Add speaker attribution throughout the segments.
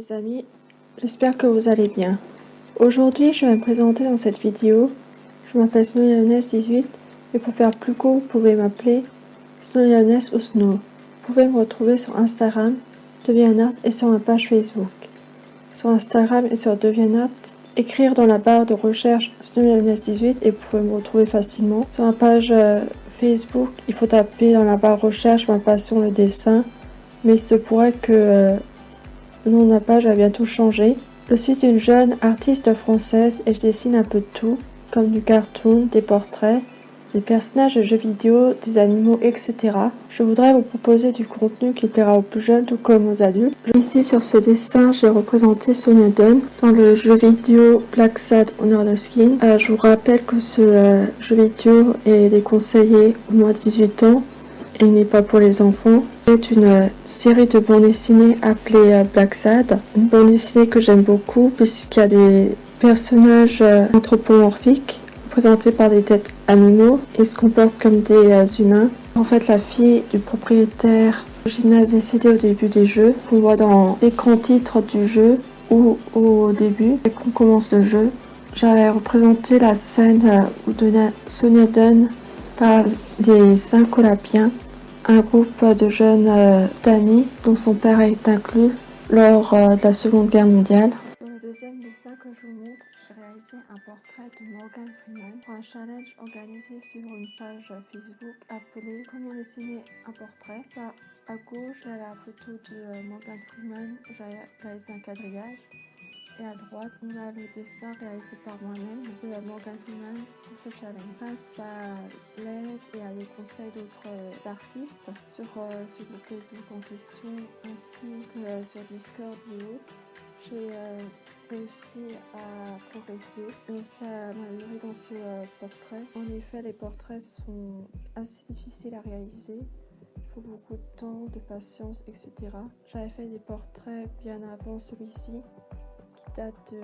Speaker 1: les amis, j'espère que vous allez bien. Aujourd'hui, je vais me présenter dans cette vidéo. Je m'appelle SnowLioness18 et pour faire plus court, vous pouvez m'appeler SnowLioness ou Snow. Vous pouvez me retrouver sur Instagram, DeviantArt et sur ma page Facebook. Sur Instagram et sur DeviantArt, écrire dans la barre de recherche SnowLioness18 et vous pouvez me retrouver facilement. Sur ma page Facebook, il faut taper dans la barre recherche ma passion le dessin, mais il se pourrait que le nom de ma page va bientôt changer. Je suis une jeune artiste française et je dessine un peu de tout, comme du cartoon, des portraits, des personnages de jeux vidéo, des animaux, etc. Je voudrais vous proposer du contenu qui plaira aux plus jeunes tout comme aux adultes. Ici sur ce dessin, j'ai représenté Sonia Dunn dans le jeu vidéo Black Sad Honor the Skin. Je vous rappelle que ce jeu vidéo est déconseillé au moins de 18 ans. Et n'est pas pour les enfants. C'est une série de bandes dessinées appelée Black Sad. Une bande dessinée que j'aime beaucoup puisqu'il y a des personnages anthropomorphiques représentés par des têtes animaux et se comportent comme des humains. En fait, la fille du propriétaire original décédé au début des jeux, qu'on voit dans l'écran titre du jeu ou au début, dès qu'on commence le jeu. J'avais représenté la scène où Sonia Dunn parle des Syncolapiens, un groupe de jeunes d'amis dont son père est inclus lors de la Seconde Guerre mondiale. Dans le deuxième dessin que je vous montre, j'ai réalisé un portrait de Morgan Freeman pour un challenge organisé sur une page Facebook appelée Comment dessiner un portrait. Là, à gauche, il y a la photo de Morgan Freeman, j'ai réalisé un quadrillage. Et à droite, on a le dessin réalisé par moi-même de Morgan Freeman pour ce challenge. Grâce à l'aide et à des conseils d'autres artistes sur ce groupe Facebook en question, ainsi que sur Discord et autres, j'ai réussi à progresser et aussi à m'améliorer dans ce portrait. En effet, les portraits sont assez difficiles à réaliser. Il faut beaucoup de temps, de patience, etc. J'avais fait des portraits bien avant celui-ci, qui date de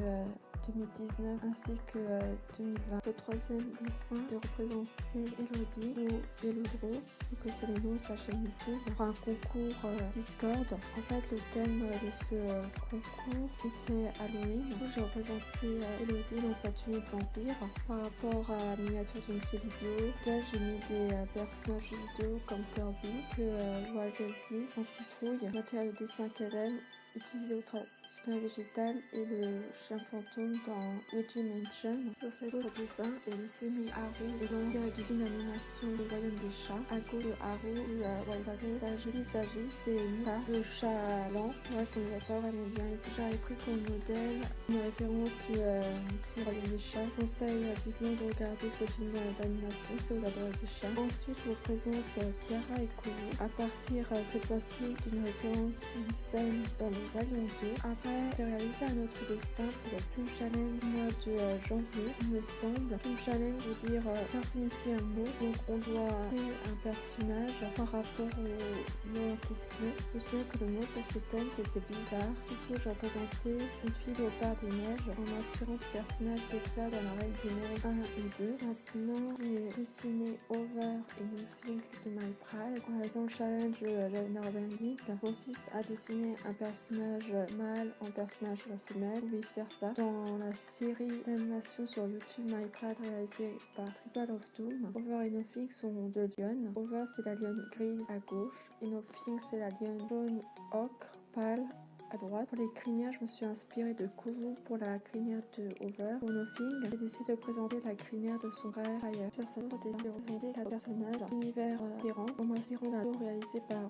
Speaker 1: 2019 ainsi que 2020. Le troisième dessin de représenter Elodie ou Elodro, que c'est le nom de sa chaîne YouTube, pour un concours Discord. En fait, le thème de ce concours était Halloween. Du coup, j'ai représenté Elodie dans sa tenue de vampire. Par rapport à la miniature d'une de ses vidéos, là j'ai mis des personnages vidéo comme Kirby, que Wild en citrouille, le matériel de dessin qu'elle aime, utilisé au traditionnel végétal et le chien fantôme dans Luigi Mansion. Sur cet autre dessin est dessiné Haru, le langage d'une animation du royaume des chats. À gauche de Haru, il s'agit, c'est Mika, le chat lent. Bref, on ne voit pas vraiment bien ici. J'avais pris comme modèle une référence du royaume des chats. Je conseille vivement de regarder ce film d'animation si vous adorez les chats. Ensuite, je vous présente Kiara et Kuru à partir cette fois-ci d'une référence, une scène dans le Valiant 2. Après, j'ai réalisé un autre dessin pour le Plum Challenge du mois de janvier, il me semble. Plum Challenge veut dire personnifier un mot, donc on doit créer un personnage par rapport au mot en question. Je me souviens que le mot pour ce thème c'était bizarre. Du coup, j'ai représenté une fille léopard des neiges en m'inspirant du personnage d'Exa dans la Reine des Neiges 1 et 2. Maintenant, j'ai dessiné Over et Nothing de My Pride. En raison le challenge Gender Bending consiste à dessiner un personnage mâle en personnage femelle ou vice versa. Dans la série d'animation sur YouTube My Pride réalisée par Triple of Doom, Over et Nothing sont deux lionnes. Over c'est la lionne grise à gauche et Nothing c'est la lionne jaune ocre pâle à droite. Pour les crinières, je me suis inspirée de Kuvu pour la crinière de Over. Pour Nothing, j'ai décidé de présenter la crinière de son frère ailleurs. Sur cette photo, j'ai représenté 4 personnages univers différents en m'inspirant d'un vidéo réalisé par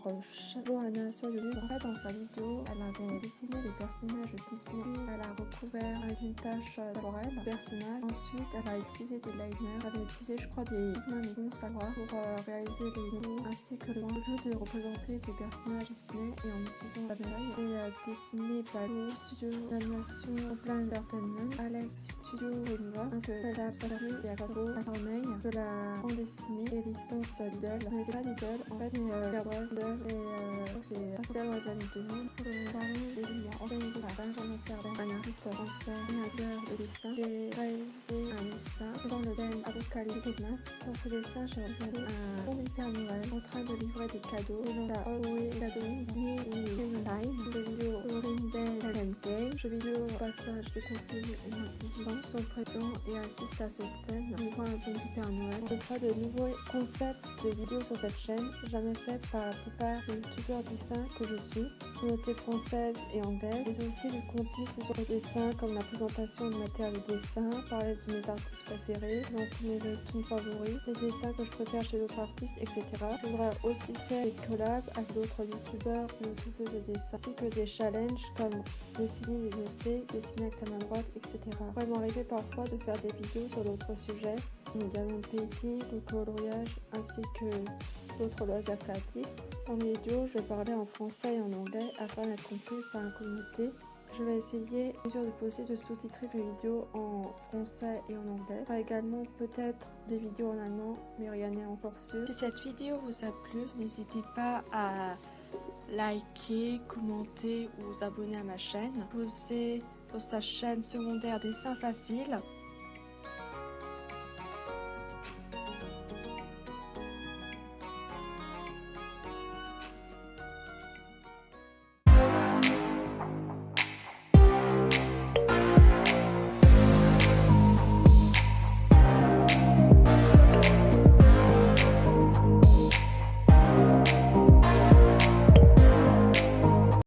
Speaker 1: Johanna sur YouTube. En fait, dans sa vidéo, elle avait dessiné les personnages Disney. Elle a recouvert d'une tache aquarelle le personnage. Ensuite, elle a utilisé des liners. Elle a utilisé, je crois, des pigments Sakura pour réaliser les mots ainsi que les enjeux de représenter des personnages Disney et en utilisant la médaille. Et dessiné Balou, studio d'animation Plan Entertainment, Alex Studio Renova, ainsi que Fella Salary et Akado à Corneille, de la bande dessinée et licence Lidl. Je n'étais pas Lidl, en fait, mais l'adresse Lidl et c'est principal dans les années 2000. Pour le challenge des lumières organisé par Benjamin Servet, un artiste français, un auteur de dessin. J'ai réalisé un dessin selon le thème Apocalypse Christmas. Dans ce dessin, j'ai représenté un pauvre Père Noël en train de livrer des cadeaux. Et dans la Halloween, cadeau, ni le vidéo Rindel je vidéo au passage des conseillers et moins de 18 ans sont présents et assistent à cette scène. On voit un zombie Père Noël. On fera de nouveaux concepts de vidéos sur cette chaîne, jamais fait par la plupart des youtubeurs dessins que je suis, communauté française et anglaise, mais aussi du contenu plus sur le dessin comme la présentation de matériel de dessin, parler de mes artistes préférés, mes webtoons favoris, les dessins que je préfère chez d'autres artistes, etc. Je voudrais aussi faire des collabs avec d'autres youtubeurs ou youtubeuses de dessin, ainsi que des challenges comme dessiner les dossiers, dessiner avec ta main droite, etc. Il pourrait m'arriver parfois de faire des vidéos sur d'autres sujets, comme le diamond painting, le coloriage, ainsi que d'autres loisirs créatifs. Dans mes vidéos, je vais parler en français et en anglais afin d'être comprise par la communauté. Je vais essayer, à mesure de possible, de sous-titrer mes vidéos en français et en anglais. Il y aura également peut-être des vidéos en allemand, mais rien n'est encore sûr. Si cette vidéo vous a plu, n'hésitez pas à liker, commenter ou vous abonner à ma chaîne. Posez sur sa chaîne secondaire Dessin Facile.